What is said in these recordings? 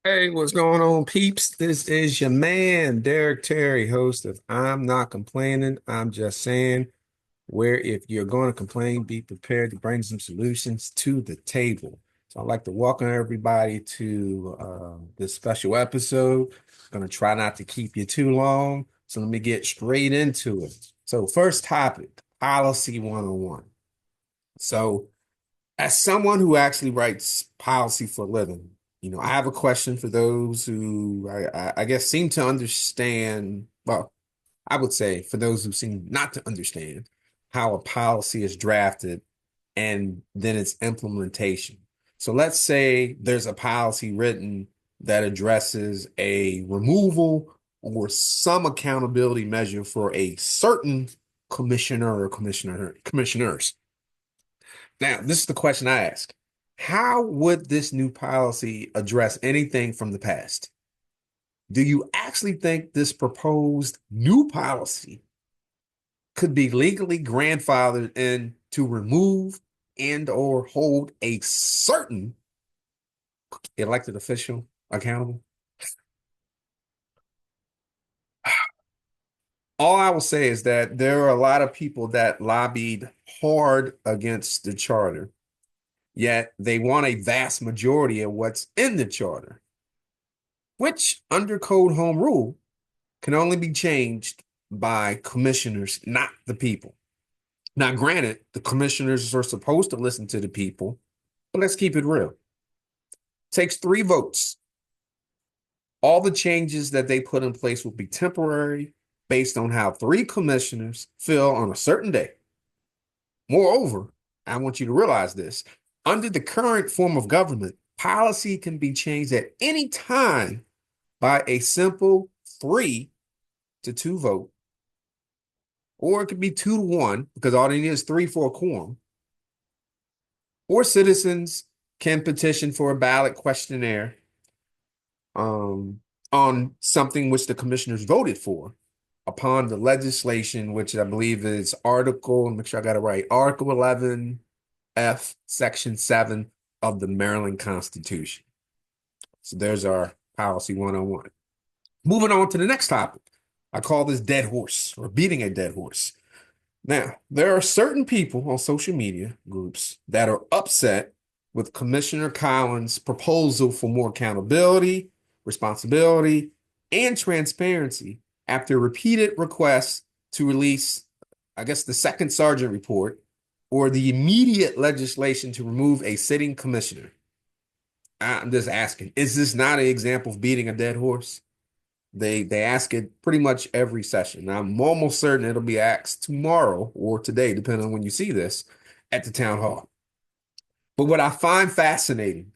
Hey, what's going on, peeps? This is your man, Derek Terry, host of I'm Not Complaining, I'm Just Saying, where if you're going to complain, be prepared to bring some solutions to the table. So I'd like to welcome everybody to this special episode. Going to try not to keep you too long, so let me get straight into it. So first topic, policy 101. So as someone who actually writes policy for a living, I have a question for those who I guess seem to understand. Well, I would say for those who seem not to understand how a policy is drafted and then its implementation. So let's say there's a policy written that addresses a removal or some accountability measure for a certain commissioner or commissioners. Now, this is the question I ask. How would this new policy address anything from the past? Do you actually think this proposed new policy could be legally grandfathered in to remove and or hold a certain elected official accountable? All I will say is that there are a lot of people that lobbied hard against the charter, yet they want a vast majority of what's in the charter, which under code home rule can only be changed by commissioners, not the people. Now, granted, the commissioners are supposed to listen to the people, but let's keep it real. It takes 3 votes. All the changes that they put in place will be temporary based on how 3 commissioners feel on a certain day. Moreover, I want you to realize this. Under the current form of government, policy can be changed at any time by a simple 3-2 vote, or it could be 2-1 because all they need is 3 for a quorum, or citizens can petition for a ballot questionnaire um, on something which the commissioners voted for upon the legislation, which I believe is make sure I got it right, Article 11F, Section 7 of the Maryland Constitution. So there's our policy 101. Moving on to the next topic. I call this dead horse or beating a dead horse. Now, there are certain people on social media groups that are upset with Commissioner Collins' proposal for more accountability, responsibility, and transparency after repeated requests to release, I guess, the second sergeant report or the immediate legislation to remove a sitting commissioner. I'm just asking, is this not an example of beating a dead horse? They ask it pretty much every session. I'm almost certain it'll be asked tomorrow or today, depending on when you see this, at the town hall. But what I find fascinating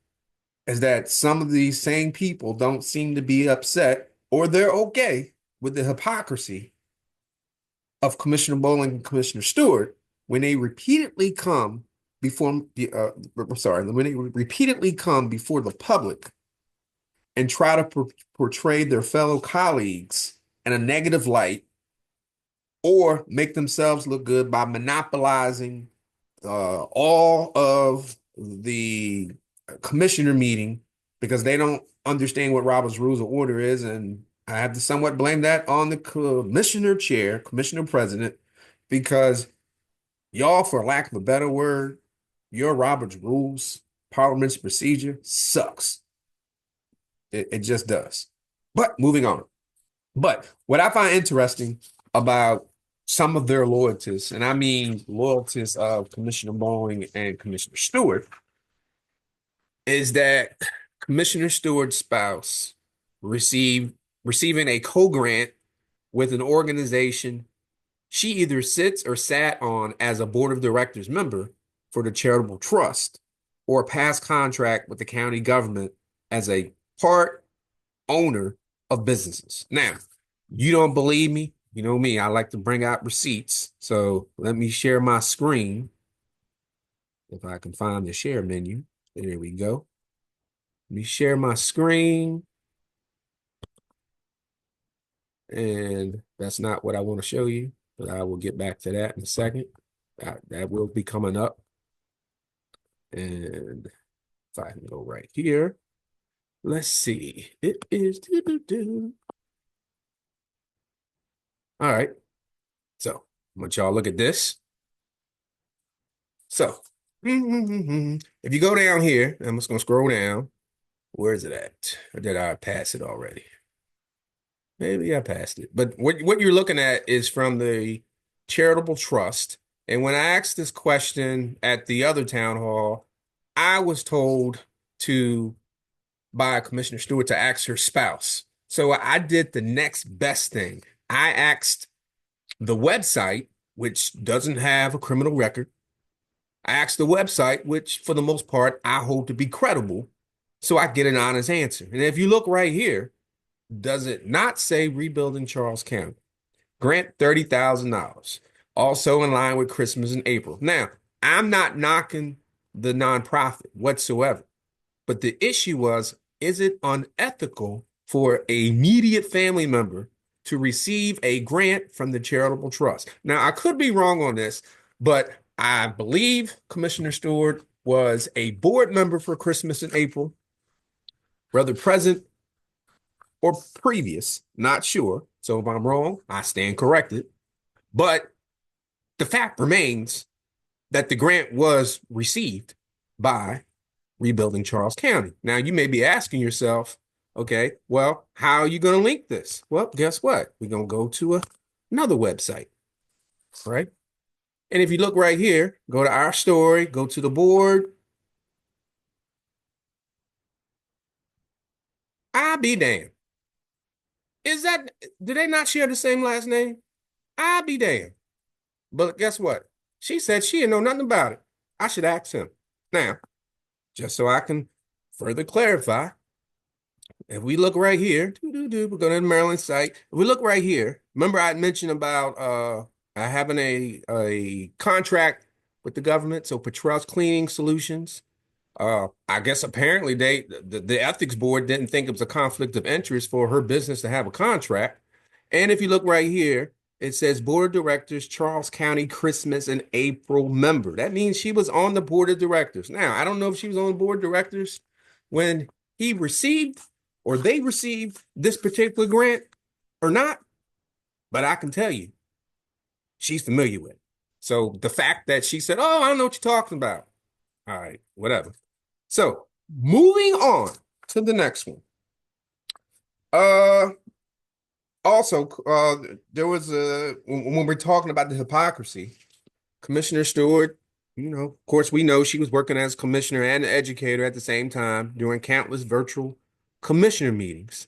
is that some of these same people don't seem to be upset or they're okay with the hypocrisy of Commissioner Bowling and Commissioner Stewart when they repeatedly come before when they repeatedly come before the public and try to portray their fellow colleagues in a negative light or make themselves look good by monopolizing all of the commissioner meeting because they don't understand what Robert's Rules of Order is. And I have to somewhat blame that on the commissioner chair, commissioner president, because y'all, for lack of a better word, your Robert's Rules, Parliament's procedure sucks. It just does. But moving on. But what I find interesting about some of their loyalties, and I mean loyalties of Commissioner Boeing and Commissioner Stewart, is that Commissioner Stewart's spouse received receiving a co-grant with an organization she either sits or sat on as a board of directors member for the charitable trust or a past contract with the county government as a part owner of businesses. Now, you don't believe me? You know me, I like to bring out receipts. So let me share my screen. If I can find the share menu. There we go. Let me share my screen. And that's not what I want to show you, but I will get back to that in a second. That will be coming up. And if I can go right here. Let's see. It is. All right. So I want y'all look at this. So if you go down here, I'm just gonna scroll down. Where is it at? Or did I pass it already? Maybe I passed it. But what you're looking at is from the charitable trust. And when I asked this question at the other town hall, I was told to by Commissioner Stewart to ask her spouse. So I did the next best thing. I asked the website, which doesn't have a criminal record. I asked the website, which for the most part I hold to be credible, so I get an honest answer. And if you look right here, does it not say rebuilding Charles County? Grant $30,000. Also in line with Christmas in April. Now, I'm not knocking the nonprofit whatsoever, but the issue was, is it unethical for an immediate family member to receive a grant from the charitable trust? Now, I could be wrong on this, but I believe Commissioner Stewart was a board member for Christmas in April, whether present or previous, not sure. So if I'm wrong, I stand corrected. But the fact remains that the grant was received by Rebuilding Charles County. Now, you may be asking yourself, okay, well, how are you going to link this? Well, guess what? We're going to go to another website, right? And if you look right here, go to our story, go to the board. I'll be damned. Do they not share the same last name? I'll be damned. But guess what? She said she didn't know nothing about it. I should ask him. Now, just so I can further clarify, if we look right here, we're going to the Maryland site. If we look right here, remember I mentioned about having a contract with the government, so Petrel's Cleaning Solutions. I guess apparently the ethics board didn't think it was a conflict of interest for her business to have a contract. And if you look right here, it says Board of Directors, Charles County Christmas and April member. That means she was on the Board of Directors. Now, I don't know if she was on the Board of Directors when he received or they received this particular grant or not, but I can tell you, she's familiar with it. So the fact that she said, oh, I don't know what you're talking about. All right, whatever. So moving on to the next one. Also, there was when we're talking about the hypocrisy, Commissioner Stewart, of course, we know she was working as commissioner and educator at the same time during countless virtual commissioner meetings.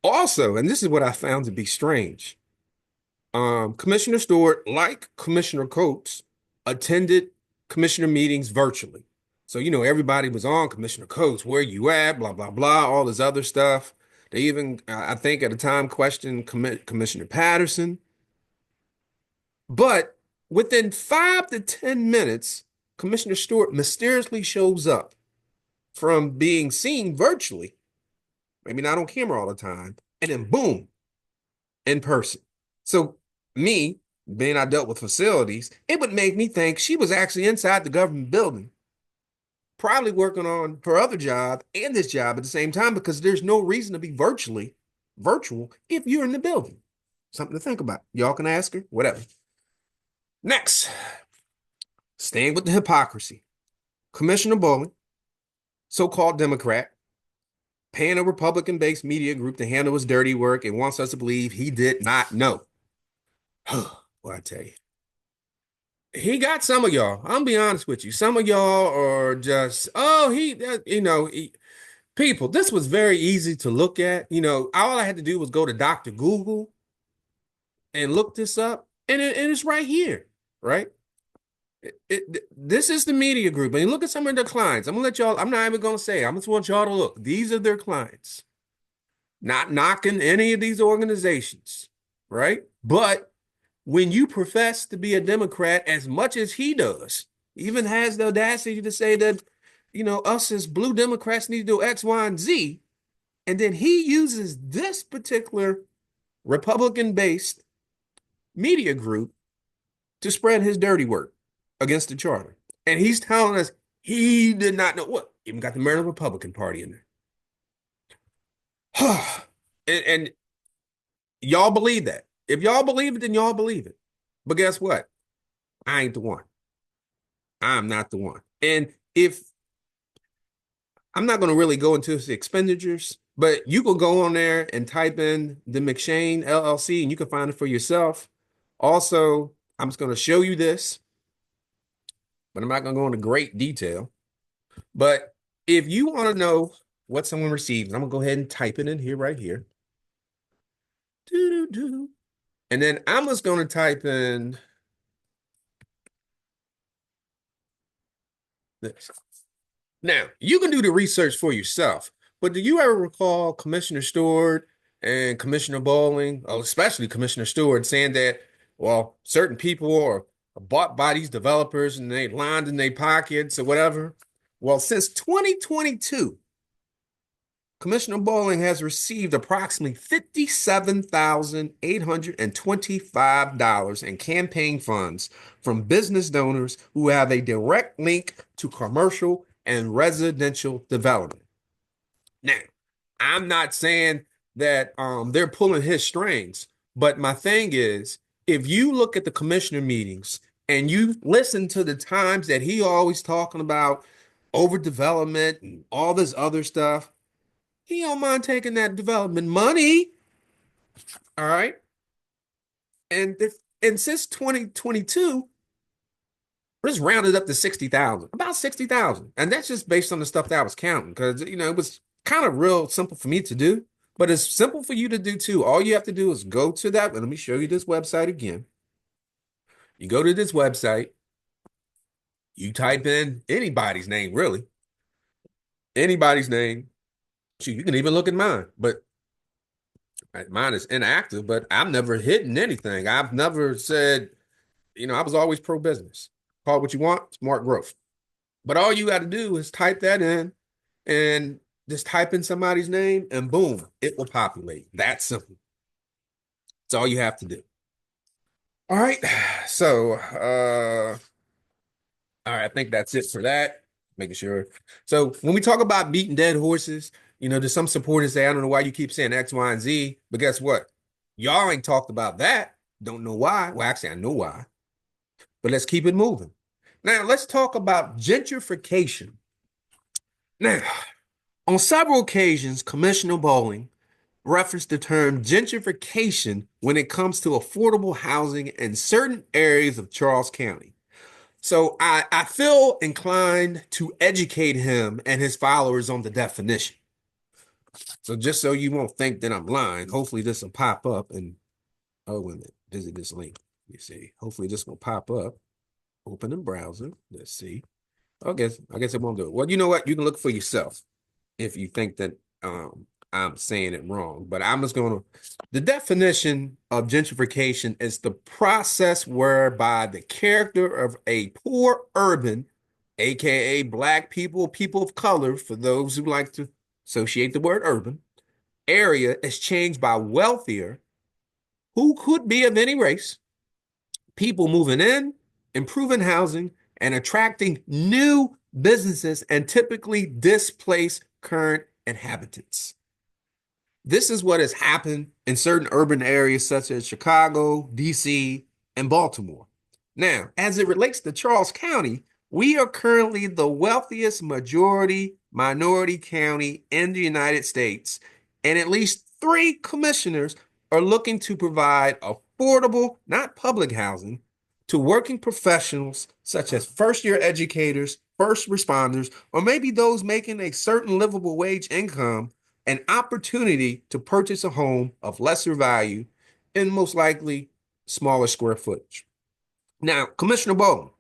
Also, and this is what I found to be strange, Commissioner Stewart, like Commissioner Coates, attended commissioner meetings virtually. So, everybody was on Commissioner Coates, where you at, blah, blah, blah, all this other stuff. They even, I think at the time, questioned Commissioner Patterson. But within 5 to 10 minutes, Commissioner Stewart mysteriously shows up from being seen virtually, maybe not on camera all the time, and then boom, in person. So me, being I dealt with facilities, it would make me think she was actually inside the government building, probably working on her other job and this job at the same time, because there's no reason to be virtual if you're in the building. Something to think about. Y'all can ask her, whatever. Next, staying with the hypocrisy. Commissioner Bowling, so-called Democrat, paying a Republican-based media group to handle his dirty work and wants us to believe he did not know. Well, I tell you, he got some of y'all. I'm gonna be honest with you. Some of y'all are just, people, this was very easy to look at. All I had to do was go to Dr. Google and look this up, and it's right here, right? This is the media group, and look at some of their clients. I'm gonna let y'all, I'm not even gonna say, I just want y'all to look. These are their clients. Not knocking any of these organizations, right? But when you profess to be a Democrat as much as he does, even has the audacity to say that, us as blue Democrats need to do X, Y, and Z, and then he uses this particular Republican-based media group to spread his dirty work against the charter. And he's telling us he did not know what, even got the Maryland Republican Party in there. And y'all believe that. If y'all believe it, then y'all believe it. But guess what? I ain't the one. I'm not the one. And if I'm not going to really go into the expenditures, but you can go on there and type in the McShane LLC and you can find it for yourself. Also, I'm just going to show you this, but I'm not going to go into great detail. But if you want to know what someone receives, I'm going to go ahead and type it in here right here. Doo-doo-doo. And then I'm just going to type in this. Now, you can do the research for yourself, but do you ever recall Commissioner Stewart and Commissioner Bowling, especially Commissioner Stewart, saying that, well, certain people are bought by these developers and they lined in their pockets or whatever? Well, since 2022, Commissioner Bowling has received approximately $57,825 in campaign funds from business donors who have a direct link to commercial and residential development. Now, I'm not saying that they're pulling his strings, but my thing is, if you look at the commissioner meetings and you listen to the times that he always talking about overdevelopment and all this other stuff, he don't mind taking that development money. All right. And since 2022, just rounded up to 60,000, about 60,000. And that's just based on the stuff that I was counting because, it was kind of real simple for me to do, but it's simple for you to do too. All you have to do is go to that. Let me show you this website again. You go to this website, you type in anybody's name, really, anybody's name. Shoot, you can even look at mine, but mine is inactive, but I've never hidden anything. I've never said, I was always pro business. Call it what you want, smart growth. But all you got to do is type that in and just type in somebody's name and boom, it will populate. That's simple. That's all you have to do. All right. So, all right, I think that's it for that. Making sure. So when we talk about beating dead horses, there's some supporters say, I don't know why you keep saying X, Y, and Z, but guess what? Y'all ain't talked about that. Don't know why. Well, actually, I know why, but let's keep it moving. Now, let's talk about gentrification. Now, on several occasions, Commissioner Bowling referenced the term gentrification when it comes to affordable housing in certain areas of Charles County. So I feel inclined to educate him and his followers on the definition. So just so you won't think that I'm lying, hopefully this will pop up and oh, wait a minute, visit this link. Let me see. Hopefully this will pop up. Open the browser. Let's see. I guess it won't do it. Well, you know what? You can look for yourself if you think that I'm saying it wrong. But I'm just going to, the definition of gentrification is the process whereby the character of a poor urban, aka Black people, people of color, for those who like to associate the word urban, area is changed by wealthier, who could be of any race, people moving in, improving housing, and attracting new businesses and typically displace current inhabitants. This is what has happened in certain urban areas such as Chicago, DC, and Baltimore. Now, as it relates to Charles County, we are currently the wealthiest majority minority county in the United States, and at least 3 commissioners are looking to provide affordable, not public housing, to working professionals such as first-year educators, first responders, or maybe those making a certain livable wage income an opportunity to purchase a home of lesser value and most likely smaller square footage. Now, Commissioner Bowling,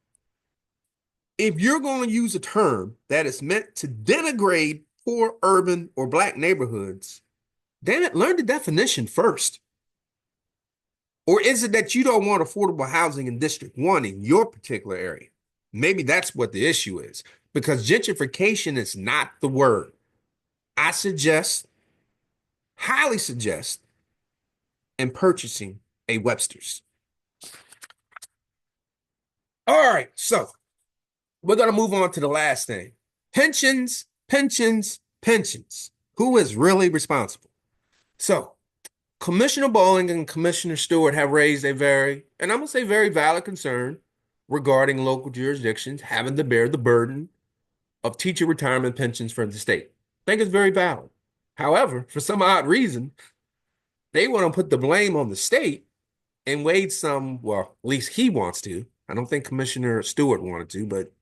if you're going to use a term that is meant to denigrate poor urban or Black neighborhoods, damn it, learn the definition first. Or is it that you don't want affordable housing in District 1 in your particular area? Maybe that's what the issue is, because gentrification is not the word. I suggest, highly suggest, in purchasing a Webster's. All right, so we're going to move on to the last thing. Pensions, pensions, pensions. Who is really responsible? So Commissioner Bowling and Commissioner Stewart have raised a very, and I'm gonna say very valid concern regarding local jurisdictions having to bear the burden of teacher retirement pensions for the state. I think it's very valid. However, for some odd reason, they want to put the blame on the state and wage some, well, at least he wants to. I don't think Commissioner Stewart wanted to, but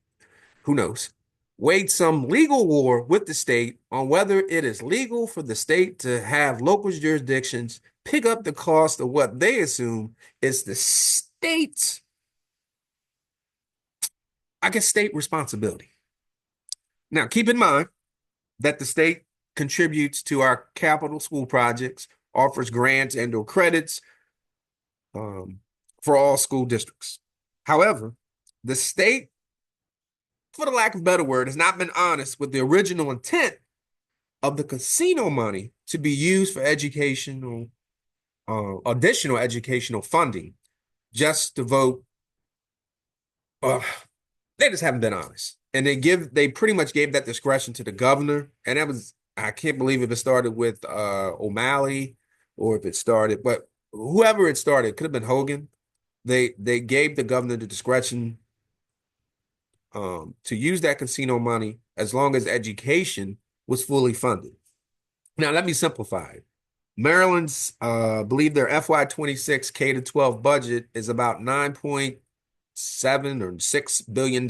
who knows? Wage some legal war with the state on whether it is legal for the state to have local jurisdictions pick up the cost of what they assume is the state's, I guess, state responsibility. Now, keep in mind that the state contributes to our capital school projects, offers grants and or credits for all school districts. However, the state, for the lack of a better word, has not been honest with the original intent of the casino money to be used for educational, additional educational funding, just to vote. Uh, they just haven't been honest, and they pretty much gave that discretion to the governor, and that was I can't believe if it started with O'Malley or if it started, but whoever it started, could have been Hogan. They gave the governor the discretion to use that casino money as long as education was fully funded. Now, let me simplify it. Maryland's, believe their FY26 K to 12 budget is about 9.7 or $6 billion.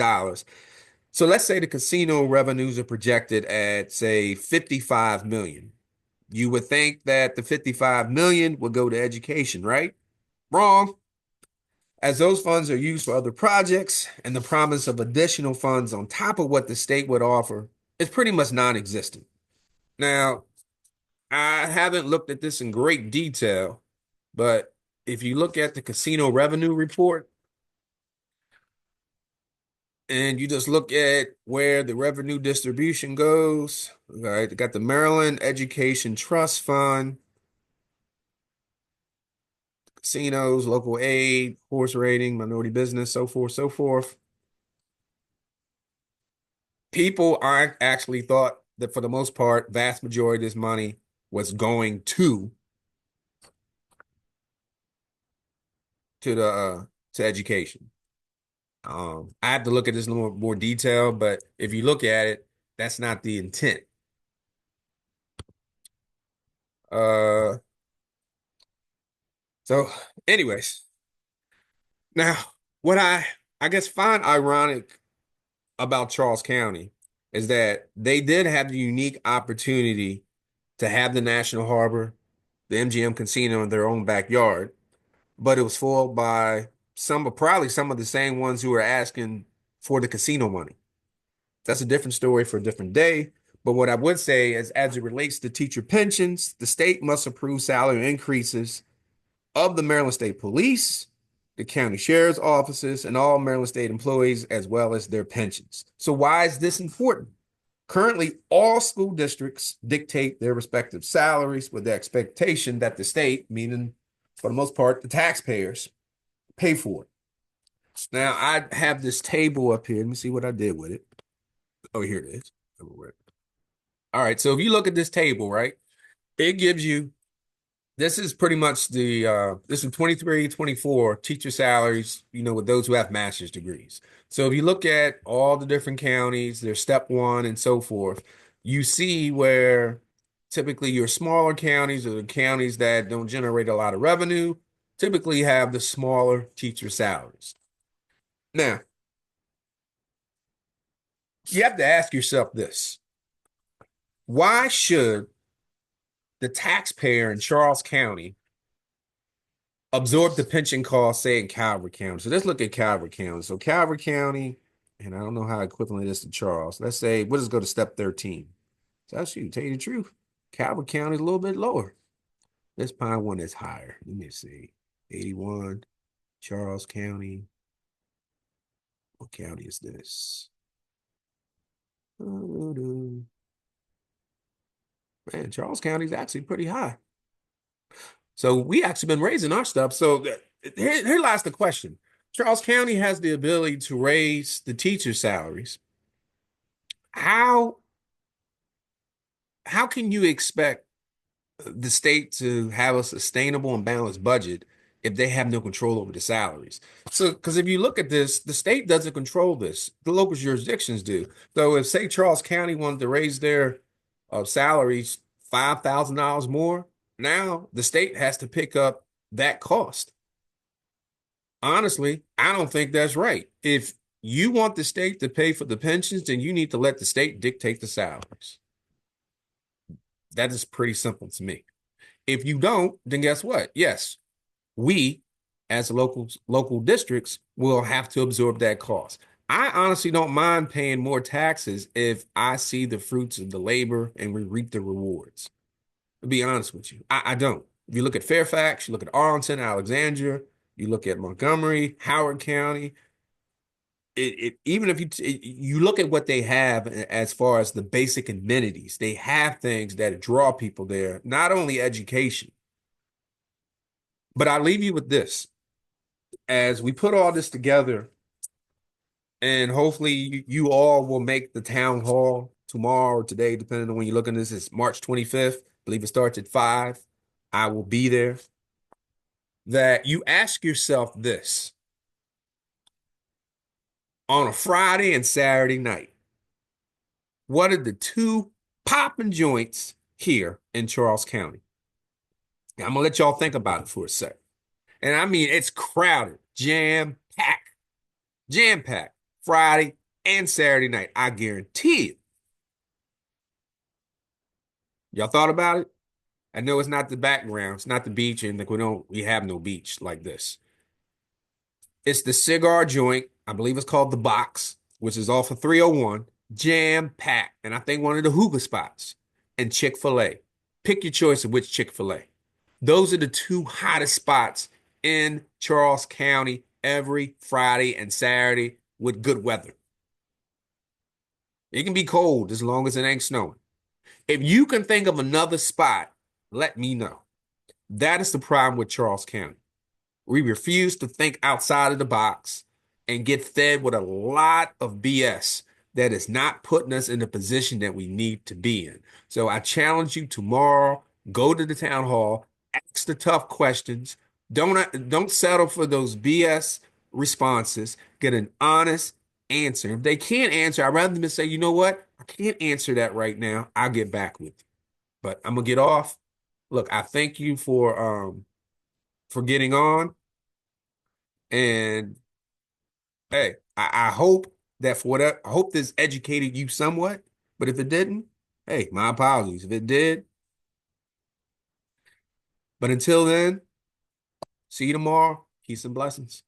So let's say the casino revenues are projected at, say, 55 million. You would think that the 55 million would go to education, right? Wrong. As those funds are used for other projects and the promise of additional funds on top of what the state would offer is pretty much non-existent. Now, I haven't looked at this in great detail, but if you look at the casino revenue report and you just look at where the revenue distribution goes, right? They got the Maryland Education Trust Fund, casinos, local aid, horse rating, minority business, so forth, so forth. People aren't actually thought that for the most part, vast majority of this money was going to the to education. I have to look at this in a little more detail, but if you look at it, that's not the intent. Uh, so anyways, now what I guess find ironic about Charles County is that they did have the unique opportunity to have the National Harbor, the MGM Casino in their own backyard, but it was foiled by probably some of the same ones who were asking for the casino money. That's a different story for a different day. But what I would say is, as it relates to teacher pensions, the state must approve salary increases of the Maryland State Police, the county sheriff's offices, and all Maryland State employees, as well as their pensions. So why is this important? Currently, all school districts dictate their respective salaries with the expectation that the state, meaning for the most part, the taxpayers, pay for it. Now, I have this table up here. Let me see what I did with it. Oh, here it is. All right, so if you look at this table, right, it gives you, this is pretty much this is 23, 24 teacher salaries, with those who have master's degrees. So if you look at all the different counties, their step one and so forth, you see where typically your smaller counties or the counties that don't generate a lot of revenue typically have the smaller teacher salaries. Now, you have to ask yourself this. Why should the taxpayer in Charles County absorb the pension costs, say in Calvert County? So let's look at Calvert County. So Calvert County, and I don't know how equivalent it is to Charles. Let's say, we'll just go to step 13. So actually, to tell you the truth, Calvert County is a little bit lower. Let's find one that's higher. Let me see. 81, Charles County. What county is this? Man, Charles County is actually pretty high. So we actually been raising our stuff. So here lies the question. Charles County has the ability to raise the teacher salaries. How can you expect the state to have a sustainable and balanced budget if they have no control over the salaries. So, because if you look at this, the state doesn't control this. The local jurisdictions do. So, if say Charles County wanted to raise their salaries $5,000 more, now the state has to pick up that cost. Honestly, I don't think that's right. If you want the state to pay for the pensions, then you need to let the state dictate the salaries. That is pretty simple to me. If you don't, then guess what? Yes, we as local districts will have to absorb that cost. I honestly don't mind paying more taxes if I see the fruits of the labor and we reap the rewards. To be honest with you, I don't. If you look at Fairfax, you look at Arlington, Alexandria, you look at Montgomery, Howard County, even if you look at what they have as far as the basic amenities, they have things that draw people there, not only education. But I leave you with this. As we put all this together, and hopefully you all will make the town hall tomorrow or today, depending on when you're looking at this. It's March 25th. I believe it starts at 5. I will be there. That you ask yourself this on a Friday and Saturday night. What are the two popping joints here in Charles County? I'm gonna let y'all think about it for a sec. And I mean, it's crowded, jam packed, Friday and Saturday night. I guarantee it. Y'all thought about it? I know it's not the background, it's not the beach, and like we have no beach like this. It's the cigar joint. I believe it's called the Box, which is off of 301, jam packed, and I think one of the hookah spots. And Chick-fil-A. Pick your choice of which Chick-fil-A. Those are the two hottest spots in Charles County every Friday and Saturday with good weather. It can be cold as long as it ain't snowing. If you can think of another spot, let me know. That is the problem with Charles County. We refuse to think outside of the box and get fed with a lot of BS that is not putting us in the position that we need to be in. So I challenge you tomorrow, go to the town hall, ask the tough questions. Don't settle for those BS responses. Get an honest answer. If they can't answer, I'd rather them say, you know what? I can't answer that right now. I'll get back with you. But I'm gonna get off. Look, I thank you for getting on. And hey, I hope that for whatever, I hope this educated you somewhat. But if it didn't, hey, my apologies. If it did, but until then, see you tomorrow. Peace and blessings.